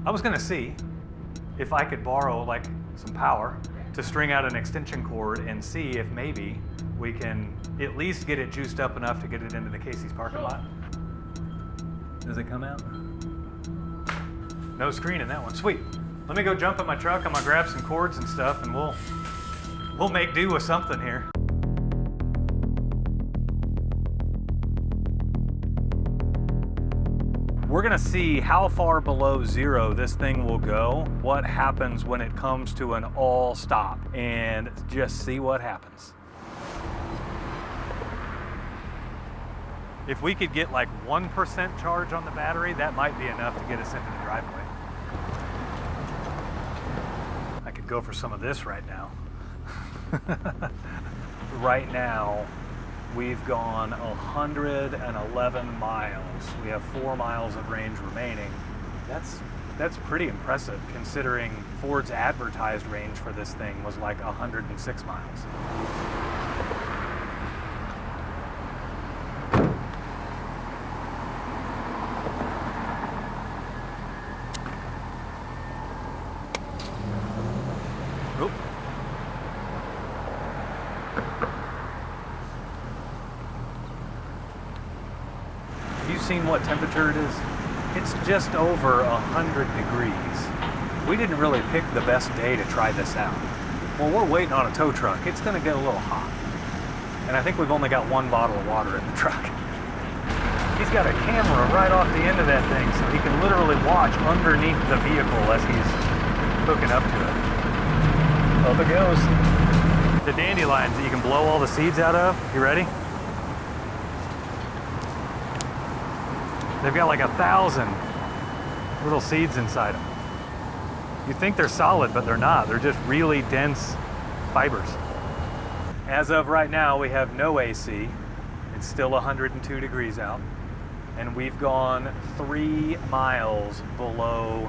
I was gonna see if I could borrow like some power to string out an extension cord and see if maybe we can at least get it juiced up enough to get it into the Casey's parking lot. Does it come out? No screen in that one. Sweet. Let me go jump in my truck. I'm gonna grab some cords and stuff, and we'll make do with something here. We're gonna see how far below zero this thing will go, what happens when it comes to an all stop, and just see what happens. If we could get like 1% charge on the battery, that might be enough to get us into the driveway. I could go for some of this right now. Right now, we've gone 111 miles. We have 4 miles of range remaining. That's pretty impressive considering Ford's advertised range for this thing was like 106 miles. Seen what temperature it is? It's just over 100 degrees. We didn't really pick the best day to try this out. Well, we're waiting on a tow truck. It's gonna get a little hot. And I think we've only got 1 bottle of water in the truck. He's got a camera right off the end of that thing, so he can literally watch underneath the vehicle as he's hooking up to it. Up it goes. The dandelions that you can blow all the seeds out of. You ready? They've got like 1,000 little seeds inside them. You think they're solid, but they're not. They're just really dense fibers. As of right now, we have no AC. It's still 102 degrees out. And we've gone 3 miles below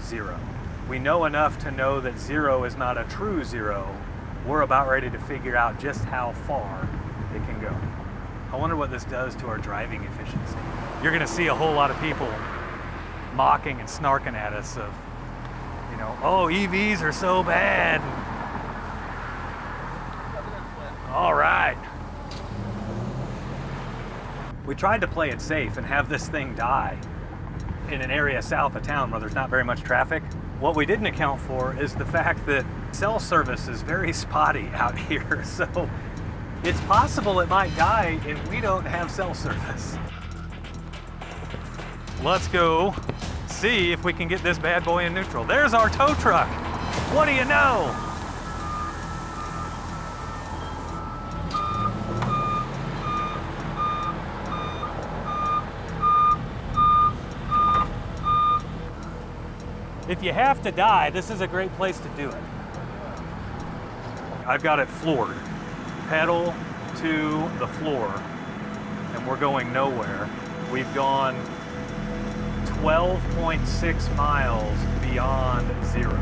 zero. We know enough to know that zero is not a true zero. We're about ready to figure out just how far it can go. I wonder what this does to our driving efficiency. You're gonna see a whole lot of people mocking and snarking at us of, you know, oh, EVs are so bad. All right. We tried to play it safe and have this thing die in an area south of town where there's not very much traffic. What we didn't account for is the fact that cell service is very spotty out here. So it's possible it might die if we don't have cell service. Let's go see if we can get this bad boy in neutral. There's our tow truck. What do you know? If you have to die, this is a great place to do it. I've got it floored. Pedal to the floor, and we're going nowhere. We've gone 12.6 miles beyond zero.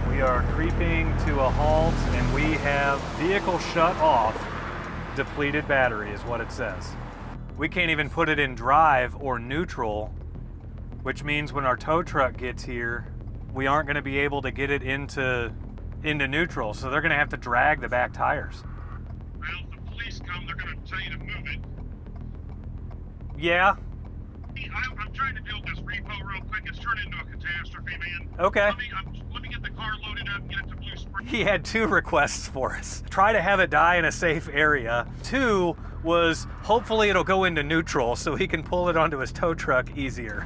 We are creeping to a halt, and we have vehicle shut off, depleted battery is what it says. We can't even put it in drive or neutral, which means when our tow truck gets here, we aren't going to be able to get it into neutral, so they're going to have to drag the back tires. Well, if the police come, they're going to tell you to move it. Yeah. I'm trying to deal with this repo real quick. It's turned into a catastrophe, man. Okay. Let me get the car loaded up and get it to Blue Spring. He had 2 requests for us. Try to have it die in a safe area. 2 was hopefully it'll go into neutral so he can pull it onto his tow truck easier.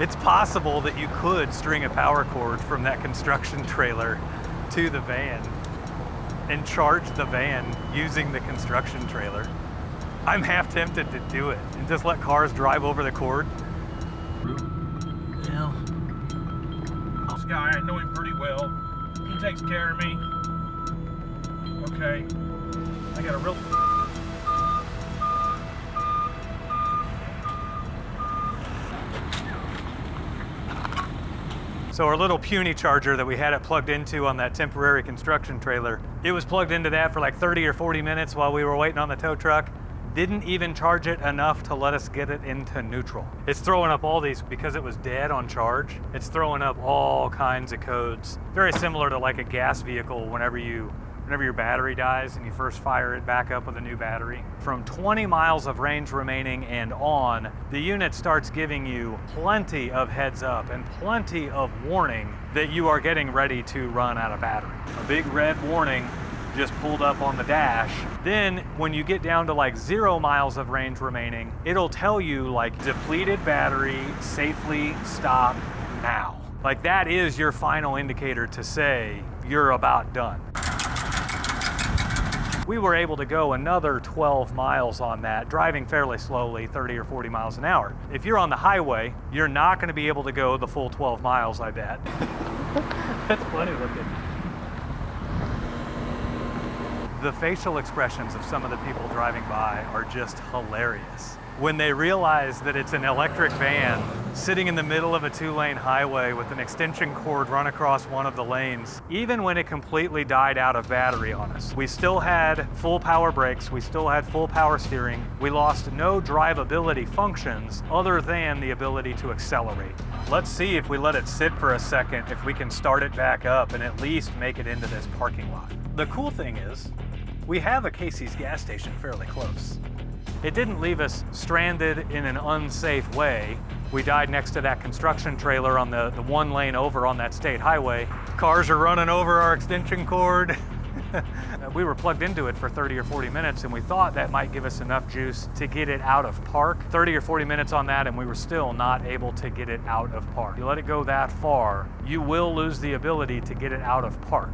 It's possible that you could string a power cord from that construction trailer to the van and charge the van using the construction trailer. I'm half tempted to do it and just let cars drive over the cord. Yeah. This guy, I know him pretty well. He takes care of me. Okay. I got a real... So our little puny charger that we had it plugged into on that temporary construction trailer, it was plugged into that for like 30 or 40 minutes while we were waiting on the tow truck. Didn't even charge it enough to let us get it into neutral. It's throwing up all these, because it was dead on charge, it's throwing up all kinds of codes. Very similar to like a gas vehicle whenever your battery dies and you first fire it back up with a new battery. From 20 miles of range remaining and on, the unit starts giving you plenty of heads up and plenty of warning that you are getting ready to run out of battery. A big red warning just pulled up on the dash. Then when you get down to like 0 miles of range remaining, it'll tell you like depleted battery, safely stop now. Like that is your final indicator to say you're about done. We were able to go another 12 miles on that, driving fairly slowly, 30 or 40 miles an hour. If you're on the highway, you're not gonna be able to go the full 12 miles, I bet. That's funny looking. The facial expressions of some of the people driving by are just hilarious. When they realize that it's an electric van sitting in the middle of a 2-lane highway with an extension cord run across one of the lanes, even when it completely died out of battery on us. We still had full power brakes, we still had full power steering, we lost no drivability functions other than the ability to accelerate. Let's see if we let it sit for a second, if we can start it back up and at least make it into this parking lot. The cool thing is, we have a Casey's gas station fairly close. It didn't leave us stranded in an unsafe way. We died next to that construction trailer on the 1 lane over on that state highway. Cars are running over our extension cord. We were plugged into it for 30 or 40 minutes and we thought that might give us enough juice to get it out of park. 30 or 40 minutes on that and we were still not able to get it out of park. You let it go that far, you will lose the ability to get it out of park.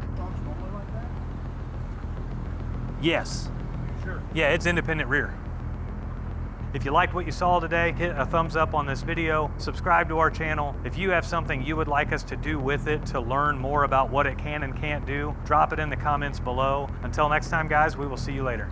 Yes. Sure. Yeah, it's independent rear. If you liked what you saw today, hit a thumbs up on this video, subscribe to our channel. If you have something you would like us to do with it to learn more about what it can and can't do, drop it in the comments below. Until next time, guys, we will see you later.